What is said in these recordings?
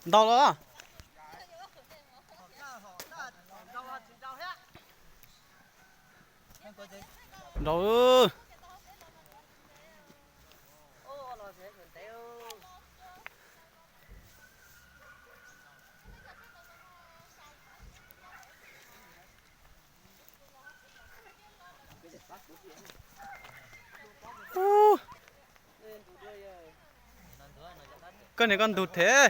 Đâu đó? Đâu? Con này con đụt thế.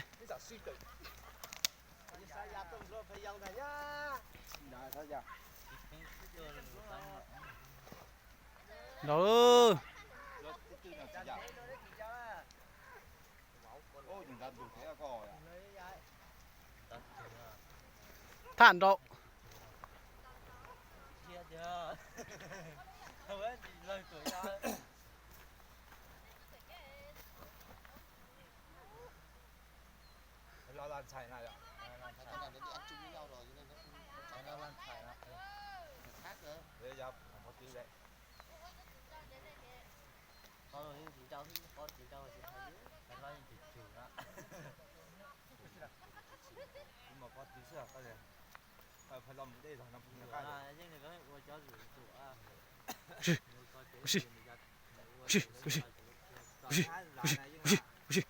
Đâu? Thản độ. Lo lan xài này ạ. Cái này nó đi ăn chung với nhau rồi cho nên nó lan xài nó khác nữa. Để giờ một tí đấy. Con rồi chị cháu thì con chị cháu thì thấy cái nói chị chủ đó. Nhưng mà có tí sữa cái này. Phải làm đây rồi nó cũng cái. Nhưng này có cháu chủ à. Ushi. Ushi. Ushi. Ushi. Ushi. Ushi. Ushi.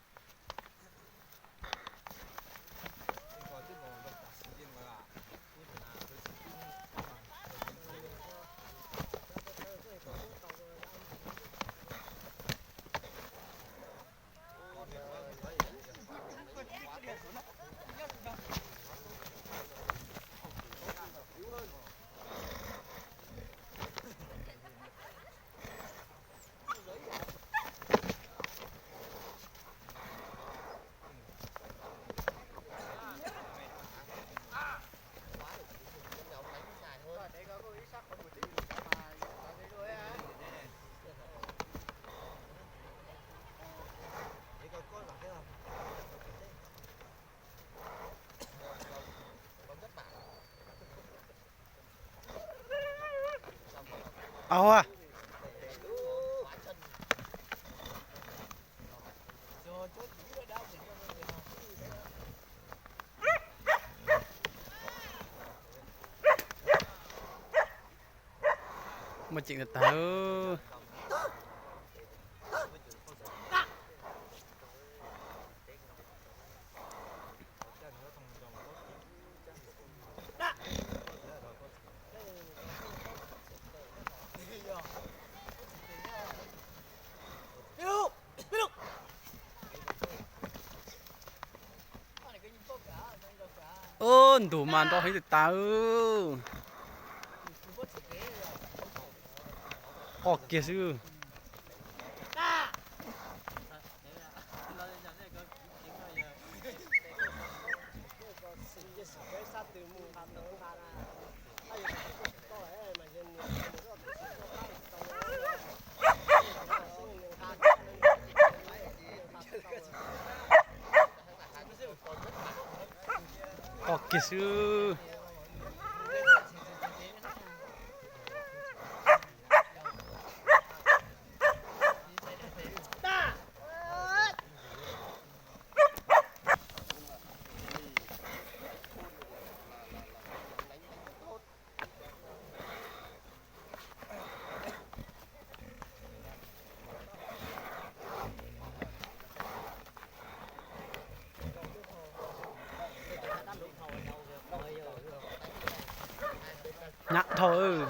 À. Mà chuyện là tao ơn đủ màn to thấy được tao họ kia sư họ kia sư nhặt thôi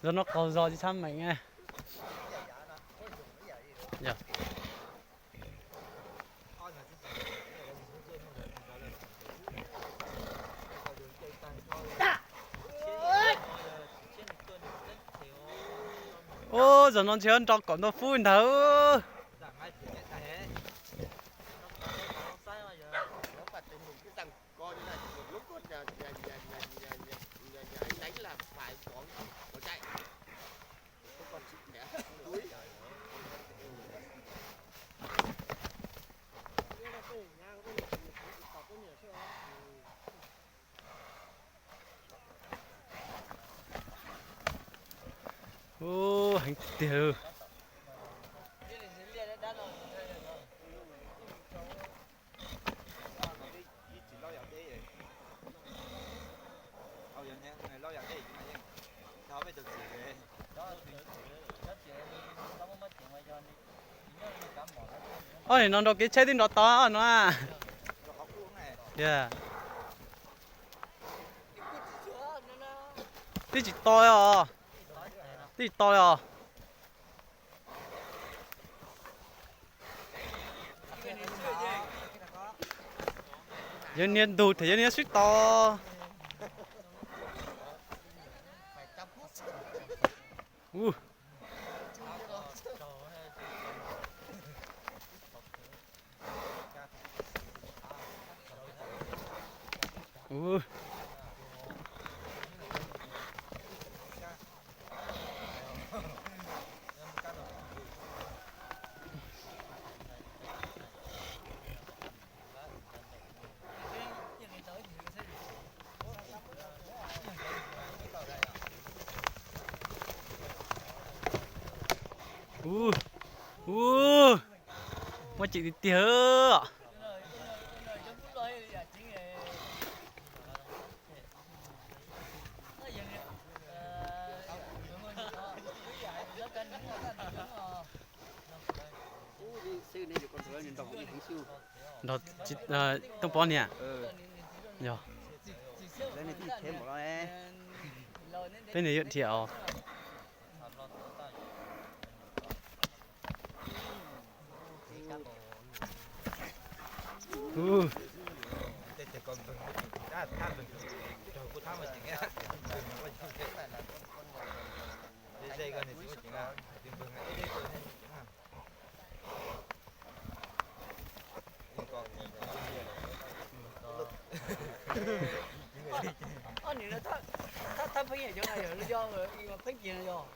rồi nó có gió chứ sao mày nghe dạ ô giờ nó chơi trong còn nó phun thở Nó phải tìm một cái tầng coi như này một lúc có nhà hình tiêu chỉ lo dạo đấy ao dần nhé này lo dạo đấy chứ mà nhé sao bây giờ chỉ về ôi nó đâu cái chơi thì nó to nó à cho học luôn này yeah tí chỉ to à tí to à dân niên đủ thì dân niên suýt to phải chăm phút mà chị đi tiêu đó chị tông bón nè giờ đây này thì thêm một lo nè bên này hiện triệu để còn đã tham mình rồi cô tham mà chỉ nghe dây gần này chỉ có nghe tìm vườn này đây rồi nên 아니 타 팽이 전화요. 그죠? 이거 팽기는요.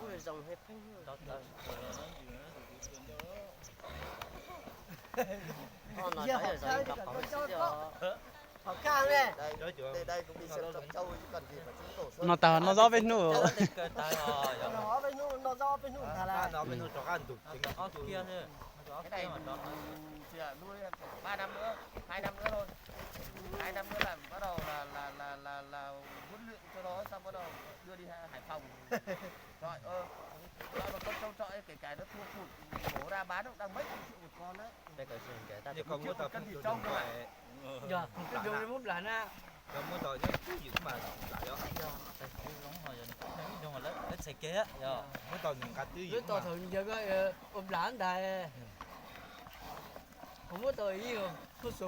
우리 좀 해 팽이. 나 thấy rồi gặp họ chứ. học càng nè đó chưa đây cũng đi xem trồng trâu chứ cần gì mà chúng tổ nó tao nó gió bên nữa nó bênนู้นnó do bênนู้นlà nó bênนู้นcho ăn được cái này chỉ là nuôi 3 năm nữa, 2 năm nữa thôi. 2 năm nữa là bắt đầu là huấn luyện cho nó xong bắt đầu đưa đi Hải Phòng. Rồi nó con trâu trọi kể cả nó thua cụt bổ ra bán cũng đang mấy chục triệu một con đấy. Đây cái gì kể ta nhưng còn mua tàu cân thịt trong rồi. Giờ cái đường này mút là na. còn mua tàu nhá gì mà lại đó Nó sẽ kế á. mua tàu những cá tươi Cái tàu thường giờ cái ôm lãng đây. Không có tàu gì không?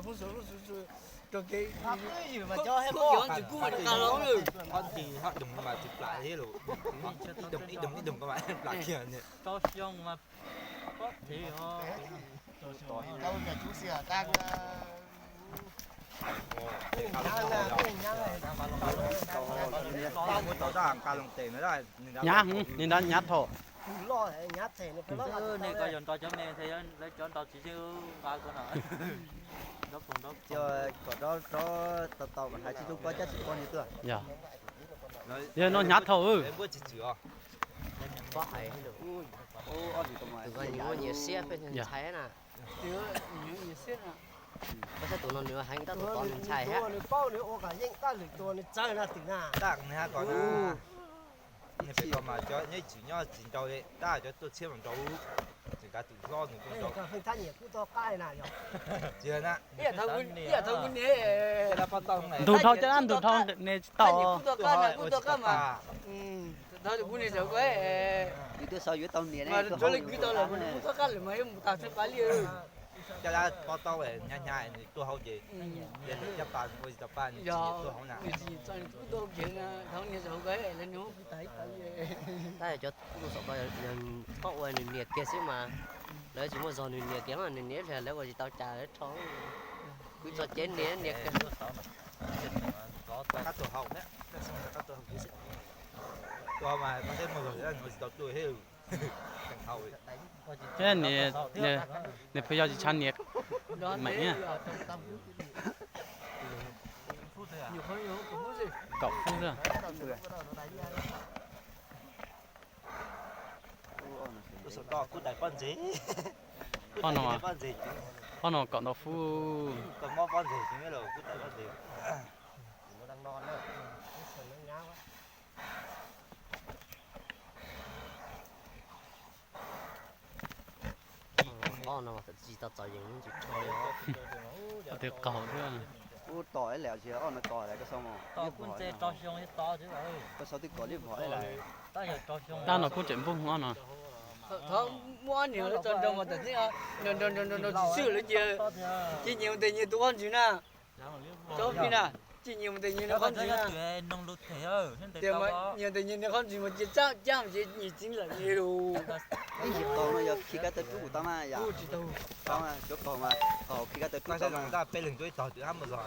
Phun sủi rồi cái gì mà cho hết có chỉ cua được cả lắm rồi. con thì họ đừng mà chụp lại thế rồi đừng có bạn lại kia nè Cho xong mà có thì họ đâu nhà chú xìa đang tao muốn tàu ra hàng cá lồng tiền nữa đây nhá nên đã nhát thổ lo thế nhát thế nó phải lo này coi dọn to chấm này thì lấy chọn to chỉ siêu ba con nữa. Đó còn đó chờ có đó tàu mà hai chú có chắc chỉ con như tưởng dạ giờ nó nhát thổ em bữa chỉ chữa có hay được. từ coi những nhiều xe bên thành thái nè Nhiều xiết à. có thể tụi nó nữa hành ta tụi con mình xài hết nó bao nữa ô cả những ta lực tụi nó chơi là tỉnh à đặng này còn à này phải còn mà cho nhảy chỉ nhau chỉ đầu đấy đã cho tôi chia bằng đầu chỉ cả tự lo nữa cũng đây là phần thanh nhiệt cứ to cái này nhở chưa nè Iya tahu gini. cái là bắt đầu này đủ thao cho ăn đủ thao nên to Ku to kan mà. Tahu gini sao cái. itu sao dưới tàu nè Mà cho lên cái to là ku to kan là mấy một tao sẽ phải liền. cho ra bắt đầu này nhanh nhanh này tôi không gì giờ Nhật Bản tôi Nhật Bản chỉ tôi không nào Cho nên ku to chuyện thằng này sao cái lên nó cái tay tay. ta là cho tôi sợ bây giờ có quên nhiệt kia xíu mà đấy chúng mà giòn nhiệt kia mà nhiệt thì lấy cái gì tao trả đấy thôi cứ cho chén nhiệt nhiệt kia các tôi học đấy các tôi học cái gì tôi mà có thể một người là người đọc tôi hiểu càng hậu thế này này phải cho chị chăn nhiệt mày nhá Nhiều hơn nhiều cũng gì. cậu phun ra cú sọt đỏ cú đại con gì con nào con gì chứ con nào cọn đó phu còn mò con gì chứ mấy đồ cú đại con gì nó đang non nữa con nào mà chỉ tao chạy những chỉ chơi đó có thể cỏ nữa u tỏi lẹo chỉ on nó tỏi lại cái xong rồi to cũng chơi to xong hết to chứ rồi có sáu tí cỏ liếp hỏi lại to giờ to xong ta nó cũng chuyện bung ngon à không mua nhiều nó tròn tròn mà tự nhiên nó xử lý chưa chỉ nhiều tự nhiên tụi con chứ na cho khi nào chỉ nhiều tự nhiên nó con chứ na nông lụt thế ơi thì mà nhiều tự nhiên nó con chứ mà chỉ chắc chỉ nhị chính là nhiều cái dịp tàu nó giờ khi cái tới chú của tao mà giờ chỉ đâu tao mà chỗ tàu mà tàu khi cái tới chú nó tao sẽ mà làm ta bê lưng tôi tỏ từ ham một giò